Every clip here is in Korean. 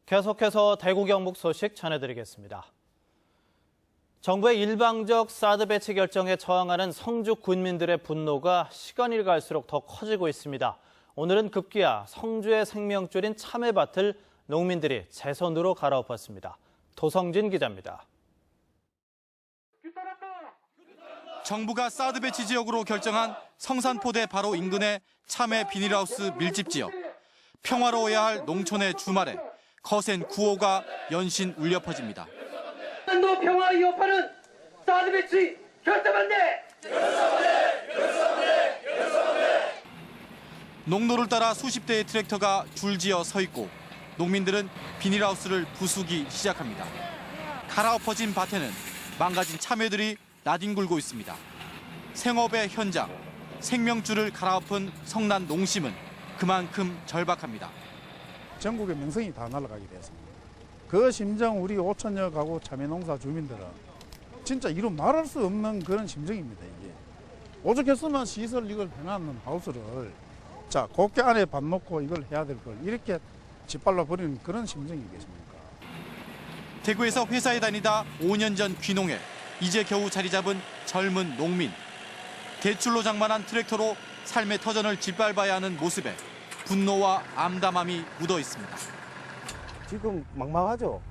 계속해서 대구 경북 소식 전해드리겠습니다. 정부의 일방적 사드 배치 결정에 저항하는 성주 군민들의 분노가 시간이 갈수록 더 커지고 있습니다. 오늘은 급기야 성주의 생명줄인 참외밭을 농민들이 제 손으로 갈아엎었습니다. 도성진 기자입니다. 정부가 사드 배치 지역으로 결정한 성산포대 바로 인근의 참외 비닐하우스 밀집 지역. 평화로워야 할 농촌의 주말에 거센 구호가 연신 울려 퍼집니다. 한도 평화를 위협하는 사드 배치 결정한대! 농로를 따라 수십 대의 트랙터가 줄지어 서 있고 농민들은 비닐하우스를 부수기 시작합니다. 갈아엎어진 밭에는 망가진 참외들이 나뒹굴고 있습니다. 생업의 현장, 생명줄을 갈아엎은 성난 농심은 그만큼 절박합니다. 전국의 명성이 다 날아가게 됐습니다. 그 심정 우리 5천여 가구 참외농사 주민들은 진짜 이루 말할 수 없는 그런 심정입니다. 이게 오죽했으면 시설 이걸 해놨는 하우스를 자 곱게 안에 밥 놓고 이걸 해야 될 걸 이렇게 짓발라 버리는 그런 심정이겠습니까? 대구에서 회사에 다니다 5년 전 귀농해 이제 겨우 자리 잡은 젊은 농민. 대출로 장만한 트랙터로 삶의 터전을 짓밟아야 하는 모습에 분노와 암담함이 묻어 있습니다. 지금 막막하죠.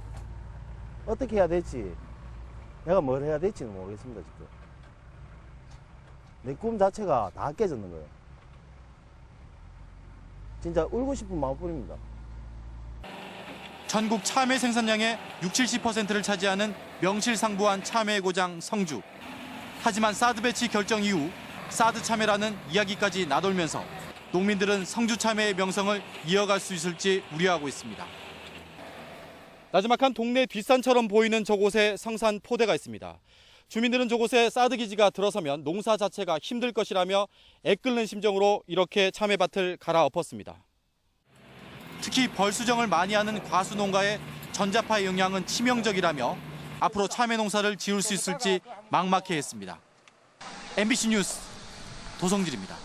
어떻게 해야 될지, 내가 뭘 해야 될지는 모르겠습니다. 지금 내 꿈 자체가 다 깨졌는 거예요. 진짜 울고 싶은 마음뿐입니다. 전국 참외 생산량의 60-70%를 차지하는 명실상부한 참외 고장 성주. 하지만 사드 배치 결정 이후 사드 참외라는 이야기까지 나돌면서 농민들은 성주 참외의 명성을 이어갈 수 있을지 우려하고 있습니다. 나지막한 동네 뒷산처럼 보이는 저곳에 성산포대가 있습니다. 주민들은 저곳에 사드 기지가 들어서면 농사 자체가 힘들 것이라며 애끓는 심정으로 이렇게 참외밭을 갈아엎었습니다. 특히 벌수정을 많이 하는 과수농가에 전자파의 영향은 치명적이라며 앞으로 참외 농사를 지을 수 있을지 막막해했습니다. MBC 뉴스 도성진입니다.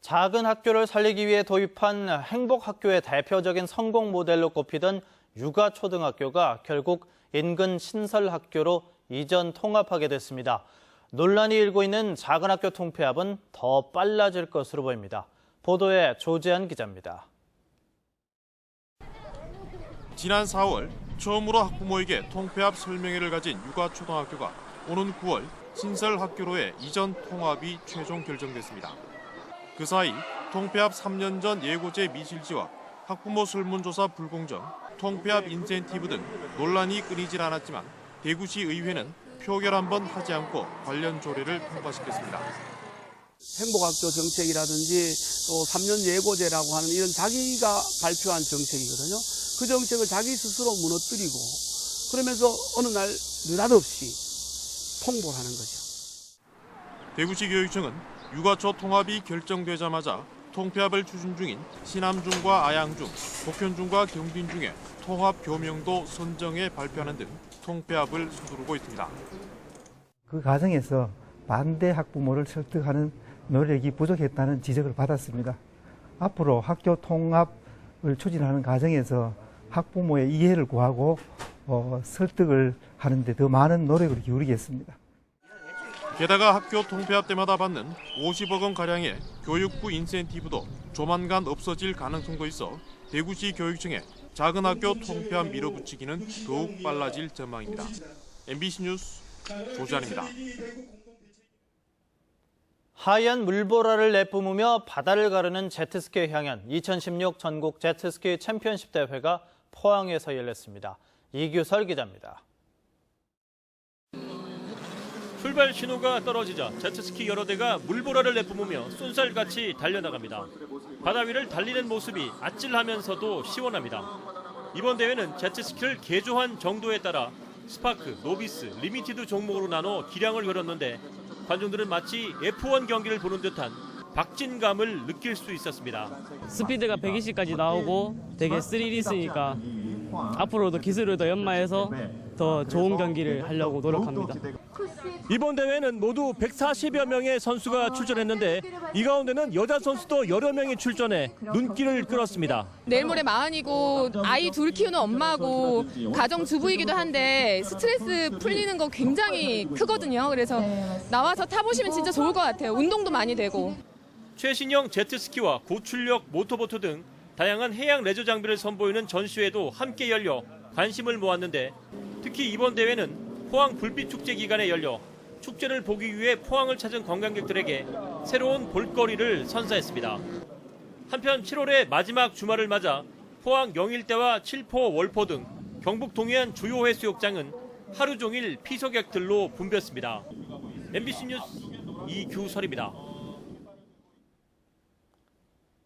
작은 학교를 살리기 위해 도입한 행복학교의 대표적인 성공 모델로 꼽히던 육아초등학교가 결국 인근 신설학교로 이전 통합하게 됐습니다. 논란이 일고 있는 작은 학교 통폐합은 더 빨라질 것으로 보입니다. 보도에 조재한 기자입니다. 지난 4월 처음으로 학부모에게 통폐합 설명회를 가진 육아초등학교가 오는 9월 신설학교로의 이전 통합이 최종 결정됐습니다. 그 사이 통폐합 3년 전 예고제 미실지와 학부모 설문조사 불공정, 통폐합 인센티브 등 논란이 끊이질 않았지만 대구시 의회는 표결 한 번 하지 않고 관련 조례를 통과시켰습니다. 행복학교 정책이라든지 또 3년 예고제라고 하는 이런 자기가 발표한 정책이거든요. 그 정책을 자기 스스로 무너뜨리고 그러면서 어느 날 느닷없이 통보를 하는 거죠. 대구시 교육청은 육아초 통합이 결정되자마자 통폐합을 추진 중인 신암중과 아양중, 복현중과 경빈중에 통합 교명도 선정해 발표하는 등 통폐합을 서두르고 있습니다. 그 과정에서 반대 학부모를 설득하는 노력이 부족했다는 지적을 받았습니다. 앞으로 학교 통합을 추진하는 과정에서 학부모의 이해를 구하고 설득을 하는데 더 많은 노력을 기울이겠습니다. 게다가 학교 통폐합 때마다 받는 50억 원가량의 교육부 인센티브도 조만간 없어질 가능성도 있어 대구시 교육청에 작은 학교 통폐합 밀어붙이기는 더욱 빨라질 전망입니다. MBC 뉴스 조재환입니다. 하얀 물보라를 내뿜으며 바다를 가르는 제트스키에 향한 2016 전국 제트스키 챔피언십 대회가 포항에서 열렸습니다. 이규설 기자입니다. 출발 신호가 떨어지자 제트스키 여러 대가 물보라를 내뿜으며 쏜살같이 달려나갑니다. 바다 위를 달리는 모습이 아찔하면서도 시원합니다. 이번 대회는 제트스키를 개조한 정도에 따라 스파크, 노비스, 리미티드 종목으로 나눠 기량을 걸었는데 관중들은 마치 F1 경기를 보는 듯한 박진감을 느낄 수 있었습니다. 스피드가 120까지 나오고 되게 스릴이 있으니까 앞으로도 기술을 더 연마해서 더 좋은 경기를 하려고 노력합니다. 이번 대회는 모두 140여 명의 선수가 출전했는데 이 가운데는 여자 선수도 여러 명이 출전해 눈길을 끌었습니다. 내일 모레 마흔이고 아이 둘 키우는 엄마고 가정주부이기도 한데 스트레스 풀리는 거 굉장히 크거든요. 그래서 나와서 타보시면 진짜 좋을 것 같아요. 운동도 많이 되고. 최신형 제트스키와 고출력 모터보트 등 다양한 해양 레저 장비를 선보이는 전시회도 함께 열려 관심을 모았는데 특히 이번 대회는 포항 불빛축제 기간에 열려 축제를 보기 위해 포항을 찾은 관광객들에게 새로운 볼거리를 선사했습니다. 한편 7월의 마지막 주말을 맞아 포항 영일대와 칠포, 월포 등 경북 동해안 주요 해수욕장은 하루 종일 피서객들로 붐볐습니다. MBC 뉴스 이규설입니다.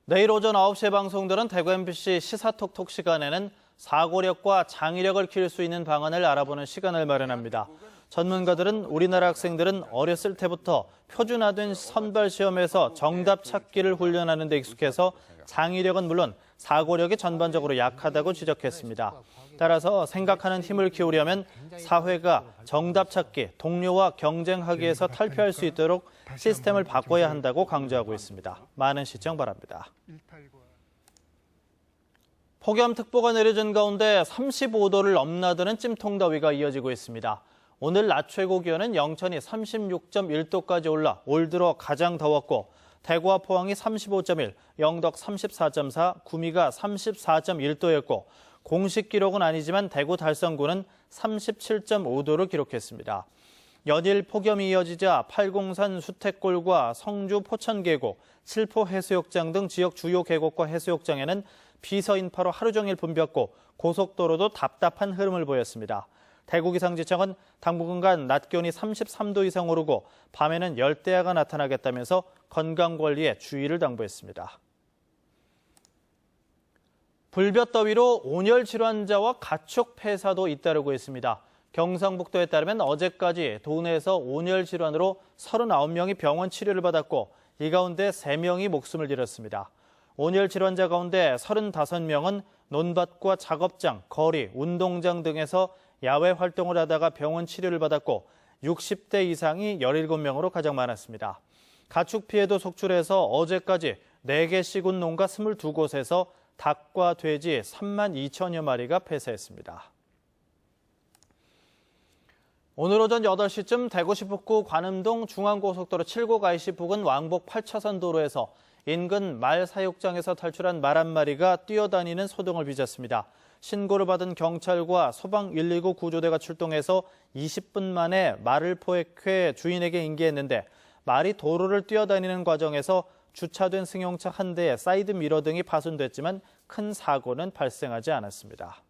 내일 오전 9시에 방송되는 대구 MBC 시사톡톡 시간에는 사고력과 장의력을 키울 수 있는 방안을 알아보는 시간을 마련합니다. 전문가들은 우리나라 학생들은 어렸을 때부터 표준화된 선발 시험에서 정답 찾기를 훈련하는 데 익숙해서 장의력은 물론 사고력이 전반적으로 약하다고 지적했습니다. 따라서 생각하는 힘을 키우려면 사회가 정답 찾기, 동료와 경쟁하기에서 탈피할 수 있도록 시스템을 바꿔야 한다고 강조하고 있습니다. 많은 시청 바랍니다. 폭염특보가 내려진 가운데 35도를 넘나드는 찜통더위가 이어지고 있습니다. 오늘 낮 최고 기온은 영천이 36.1도까지 올라 올 들어 가장 더웠고 대구와 포항이 35.1, 영덕 34.4, 구미가 34.1도였고 공식 기록은 아니지만 대구 달성구는 37.5도를 기록했습니다. 연일 폭염이 이어지자 팔공산 수택골과 성주 포천계곡, 칠포 해수욕장 등 지역 주요 계곡과 해수욕장에는 비서인파로 하루 종일 붐볐고 고속도로도 답답한 흐름을 보였습니다. 대구기상지청은 당분간 낮 기온이 33도 이상 오르고 밤에는 열대야가 나타나겠다면서 건강관리에 주의를 당부했습니다. 불볕더위로 온열 질환자와 가축 폐사도 잇따르고 있습니다. 경상북도에 따르면 어제까지 도내에서 온열 질환으로 39명이 병원 치료를 받았고 이 가운데 3명이 목숨을 잃었습니다. 온열 질환자 가운데 35명은 논밭과 작업장, 거리, 운동장 등에서 야외 활동을 하다가 병원 치료를 받았고 60대 이상이 17명으로 가장 많았습니다. 가축 피해도 속출해서 어제까지 4개 시군 농가 22곳에서 닭과 돼지 3만 2천여 마리가 폐사했습니다. 오늘 오전 8시쯤 대구시 북구 관음동 중앙고속도로 7곡 IC 부근 왕복 8차선 도로에서 인근 말 사육장에서 탈출한 말 한 마리가 뛰어다니는 소동을 빚었습니다. 신고를 받은 경찰과 소방 119 구조대가 출동해서 20분 만에 말을 포획해 주인에게 인계했는데 말이 도로를 뛰어다니는 과정에서 주차된 승용차 한 대에 사이드 미러 등이 파손됐지만 큰 사고는 발생하지 않았습니다.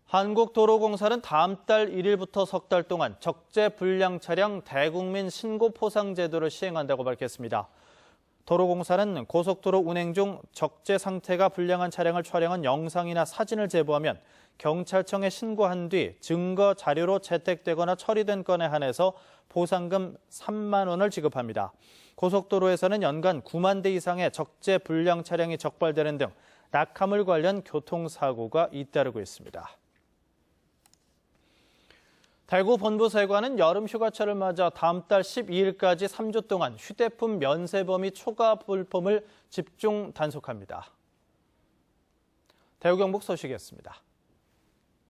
한국도로공사는 다음 달 1일부터 석 달 동안 적재 불량 차량 대국민 신고 포상 제도를 시행한다고 밝혔습니다. 도로공사는 고속도로 운행 중 적재 상태가 불량한 차량을 촬영한 영상이나 사진을 제보하면 경찰청에 신고한 뒤 증거 자료로 채택되거나 처리된 건에 한해서 보상금 3만 원을 지급합니다. 고속도로에서는 연간 9만 대 이상의 적재 불량 차량이 적발되는 등 낙하물 관련 교통사고가 잇따르고 있습니다. 대구 본부세관은 여름 휴가철을 맞아 다음 달 12일까지 3주 동안 휴대폰 면세 범위 초과 불품을 집중 단속합니다. 대구 경북 소식이었습니다.